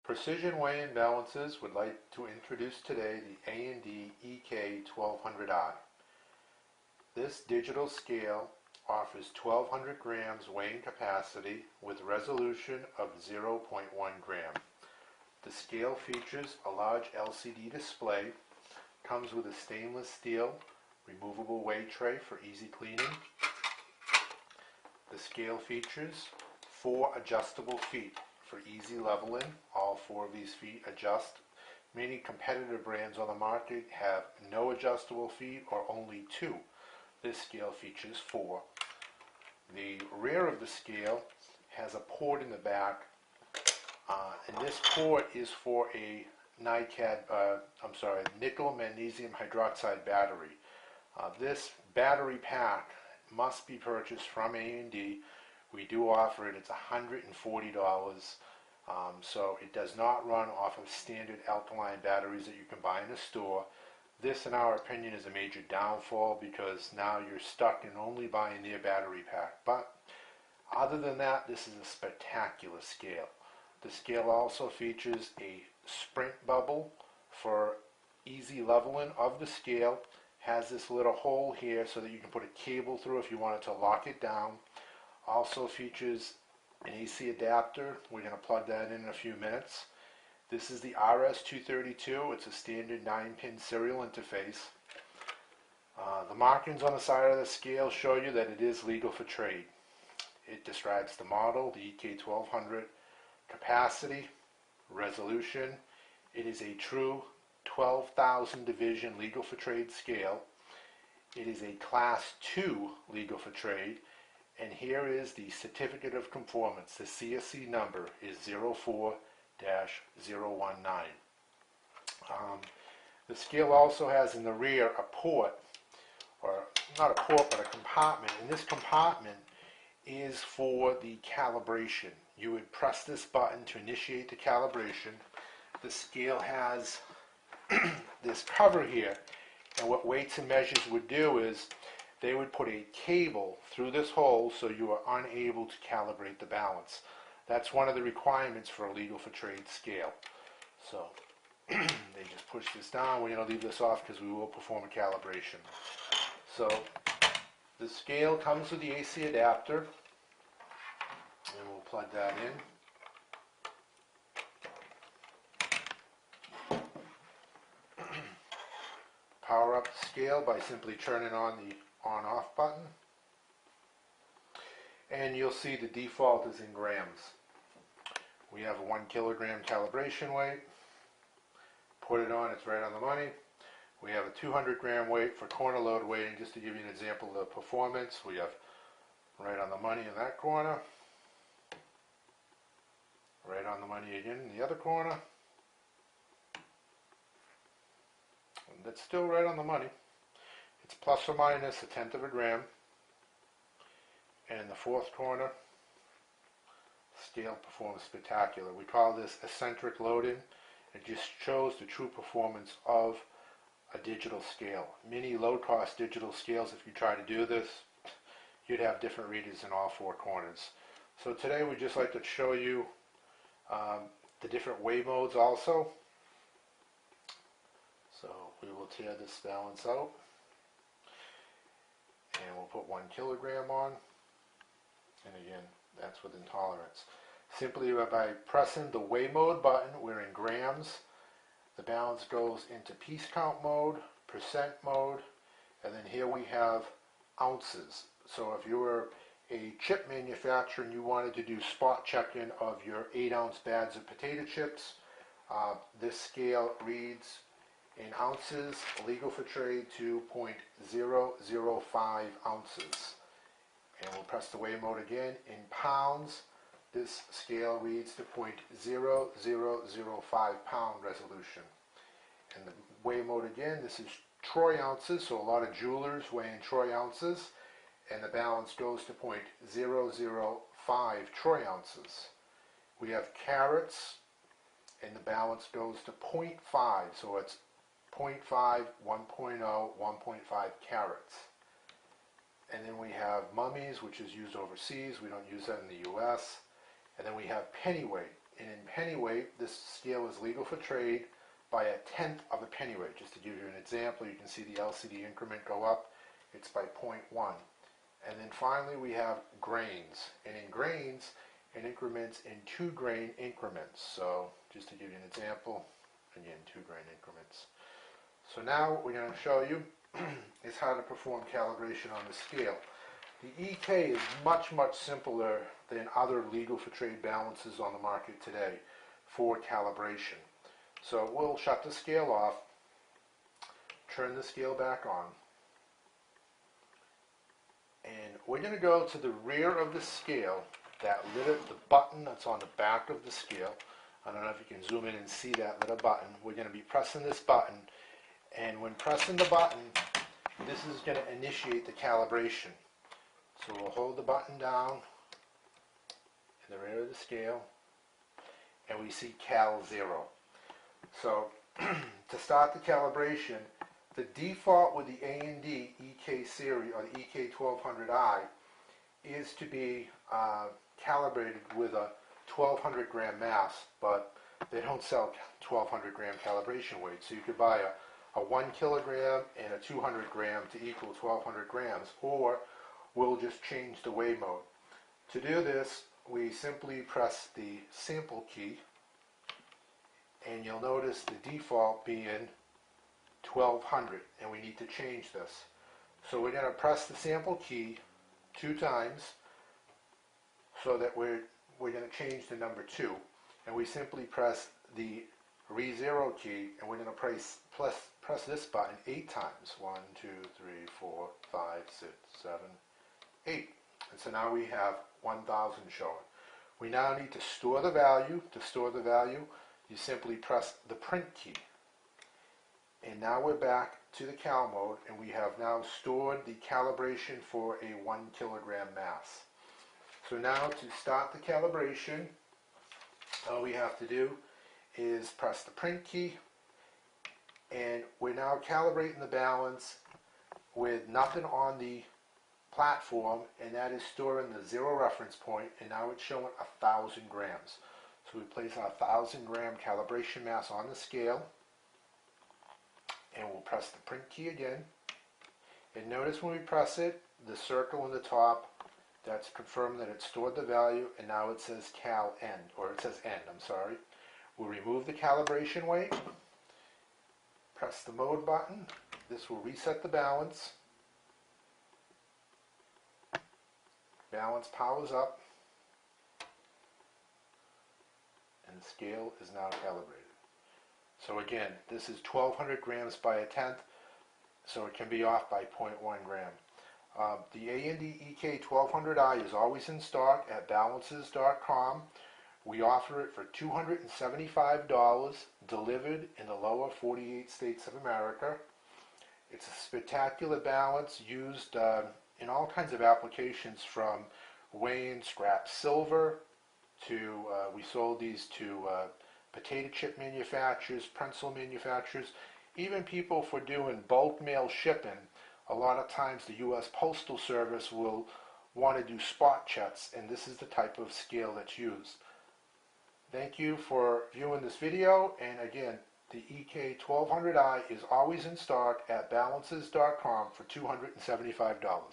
Precision Weigh-In Balances would like to introduce today the A&D EK 1200i. This digital scale offers 1200 grams weighing capacity with resolution of 0.1 gram. The scale features a large LCD display, comes with a stainless steel removable weigh tray for easy cleaning. The scale features 4 adjustable feet for easy leveling. All 4 of these feet adjust. Many competitor brands on the market have no adjustable feet or only 2. This scale features 4. The rear of the scale has a port in the back, and this port is for a nickel magnesium hydroxide battery. This battery pack must be purchased from A&D. We do offer it. It's $140, so it does not run off of standard alkaline batteries that you can buy in a store. This, in our opinion, is a major downfall because now you're stuck in only buying their battery pack. But other than that, this is a spectacular scale. The scale also features a sprint bubble for easy leveling of the scale. Has this little hole here so that you can put a cable through if you wanted to lock it down. Also features an AC adapter. We're going to plug that in a few minutes. This is the RS-232. It's a standard 9-pin serial interface. The markings on the side of the scale show you that it is legal for trade. It describes the model, the EK 1200, capacity, resolution. It is a true 12,000 division legal for trade scale. It is a class 2 legal for trade. And here is the certificate of conformance. The CSC number is 04-019. The scale also has in the rear a port, or not a port, but a compartment. And this compartment is for the calibration. You would press this button to initiate the calibration. The scale has this cover here, and what Weights and Measures would do is they would put a cable through this hole so you are unable to calibrate the balance. That's one of the requirements for a legal for trade scale. So they just push this down. We're going to leave this off because we will perform a calibration. So the scale comes with the AC adapter, and we'll plug that in. Power up the scale by simply turning on the on-off button, and you'll see the default is in grams. We have a 1 kilogram calibration weight. Put it on, it's right on the money. We have a 200 gram weight for corner load weighting. Just to give you an example of the performance, we have right on the money in that corner, right on the money again in the other corner, and that's still right on the money. It's plus or minus 1/10 of a gram. And in the fourth corner, scale performs spectacular. We call this eccentric loading. It just shows the true performance of a digital scale. Many low-cost digital scales, if you try to do this, you'd have different readings in all 4 corners. So today we'd just like to show you the different weigh modes also. So we will tear this balance out. And we'll put 1 kilogram on, and again, that's with intolerance. Simply by pressing the weigh mode button, we're in grams. The balance goes into piece count mode, percent mode, and then here we have ounces. So if you were a chip manufacturer and you wanted to do spot checking of your 8-ounce bags of potato chips, this scale reads in ounces, legal for trade, to 0.005 ounces. And we'll press the weigh mode again. In pounds, this scale reads to 0.0005 pound resolution. And the weigh mode again, this is troy ounces, so a lot of jewelers weigh in troy ounces, and the balance goes to 0.005 troy ounces. We have carats, and the balance goes to 0.5, so it's 0.5, 1.0, 1.5 carats. And then we have mummies, which is used overseas. We don't use that in the US. And then we have pennyweight. And in pennyweight, this scale is legal for trade by 1/10 of a pennyweight. Just to give you an example, you can see the LCD increment go up. It's by 0.1. And then finally we have grains. And in grains, it increments in 2-grain increments. So just to give you an example, again, 2-grain increments. So now what we're going to show you is how to perform calibration on the scale. The EK is much, much simpler than other legal for trade balances on the market today for calibration. So we'll shut the scale off, turn the scale back on, and we're going to go to the rear of the scale, the button that's on the back of the scale. I don't know if you can zoom in and see that little button. We're going to be pressing this button, and when pressing the button, this is going to initiate the calibration. So we'll hold the button down in the rear of the scale, and we see Cal 0. So to start the calibration, the default with the A&D EK series, or the EK 1200i, is to be calibrated with a 1200 gram mass, but they don't sell 1200 gram calibration weight. So you could buy a 1 kilogram and a 200 gram to equal 1200 grams, or we'll just change the weigh mode. To do this, we simply press the sample key, and you'll notice the default being 1200, and we need to change this. So we're going to press the sample key 2 times so that we're going to change to number 2, and we simply press the re-zero key, and we're going to press this button 8 times. 1, 2, 3, 4, 5, 6, 7, 8. And so now we have 1000 showing. We now need to store the value. To store the value, you simply press the print key. And now we're back to the cal mode, and we have now stored the calibration for a 1 kilogram mass. So now to start the calibration, all we have to do is press the print key, and we're now calibrating the balance with nothing on the platform, and that is storing the 0 reference point, and now it's showing 1000 grams. So we place our 1000 gram calibration mass on the scale, and we'll press the print key again. And notice when we press it, the circle on the top, that's confirming that it stored the value, and now it says cal end, or it says end, I'm sorry. We'll remove the calibration weight, press the mode button. This will reset the balance. Balance powers up, and the scale is now calibrated. So again, this is 1200 grams by 1/10, so it can be off by 0.1 gram. The A&D EK 1200i is always in stock at balances.com. We offer it for $275 delivered in the lower 48 states of America. It's a spectacular balance used in all kinds of applications, from weighing scrap silver to, we sold these to potato chip manufacturers, pencil manufacturers, even people for doing bulk mail shipping. A lot of times the U.S. Postal Service will want to do spot checks, and this is the type of scale that's used. Thank you for viewing this video, and again, the EK 1200i is always in stock at balances.com for $275.